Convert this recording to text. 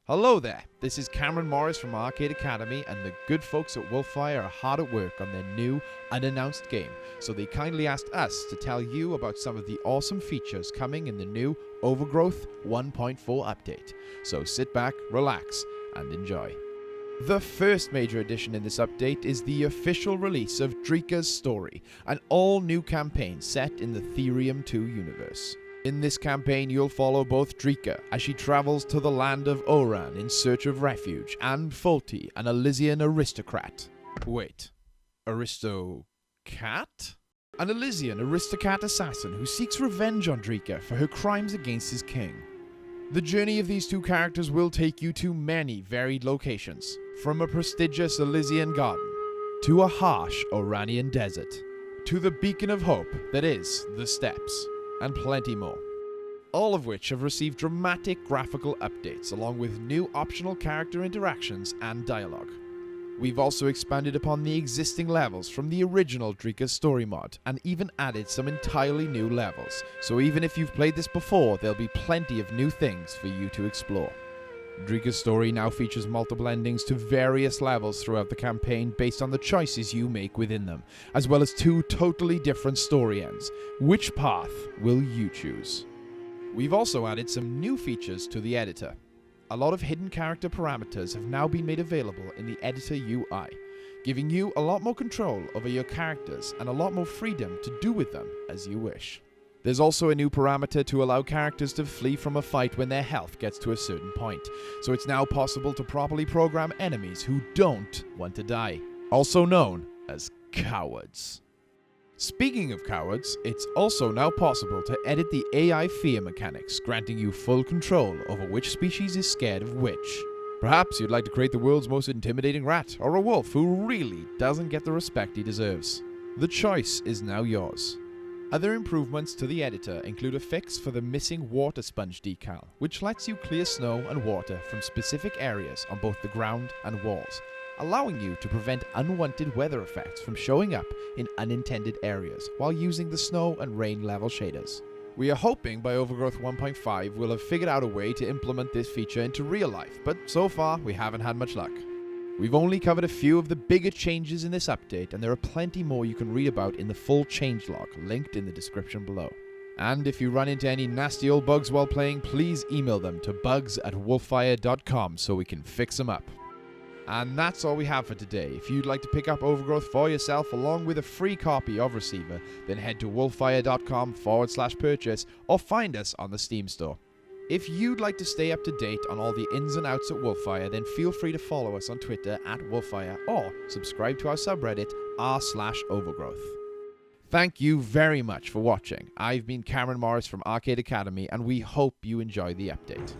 Hello there, this is Cameron Morris from Arcade Academy, and the good folks at Wolfire are hard at work on their new, unannounced game, so they kindly asked us to tell you about some of the awesome features coming in the new Overgrowth 1.4 update. So sit back, relax, and enjoy. The first major addition in this update is the official release of Drika's story, an all-new campaign set in the Therium 2 universe. In this campaign, you'll follow both Drika as she travels to the land of Oran in search of refuge, and Folty, an Elysian aristocrat. Wait, Aristocat? An Elysian aristocrat assassin who seeks revenge on Drika for her crimes against his king. The journey of these two characters will take you to many varied locations, from a prestigious Elysian garden, to a harsh Oranian desert, to the beacon of hope that is the Steppes, and plenty more. All of which have received dramatic graphical updates along with new optional character interactions and dialogue. We've also expanded upon the existing levels from the original Drika story mod and even added some entirely new levels, so even if you've played this before, there'll be plenty of new things for you to explore. Drika's story now features multiple endings to various levels throughout the campaign based on the choices you make within them, as well as two totally different story ends. Which path will you choose? We've also added some new features to the editor. A lot of hidden character parameters have now been made available in the editor UI, giving you a lot more control over your characters and a lot more freedom to do with them as you wish. There's also a new parameter to allow characters to flee from a fight when their health gets to a certain point, so it's now possible to properly program enemies who don't want to die, also known as cowards. Speaking of cowards, it's also now possible to edit the AI fear mechanics, granting you full control over which species is scared of which. Perhaps you'd like to create the world's most intimidating rat, or a wolf who really doesn't get the respect he deserves. The choice is now yours. Other improvements to the editor include a fix for the missing water sponge decal, which lets you clear snow and water from specific areas on both the ground and walls, allowing you to prevent unwanted weather effects from showing up in unintended areas while using the snow and rain level shaders. We are hoping by Overgrowth 1.5 we'll have figured out a way to implement this feature into real life, but so far we haven't had much luck. We've only covered a few of the bigger changes in this update, and there are plenty more you can read about in the full changelog linked in the description below. And if you run into any nasty old bugs while playing, please email them to bugs@wolfire.com so we can fix them up. And that's all we have for today. If you'd like to pick up Overgrowth for yourself along with a free copy of Receiver, then head to wolfire.com/purchase or find us on the Steam store. If you'd like to stay up to date on all the ins and outs at Wolfire, then feel free to follow us on Twitter @Wolfire or subscribe to our subreddit r/Overgrowth. Thank you very much for watching. I've been Cameron Morris from Arcade Academy, and we hope you enjoy the update.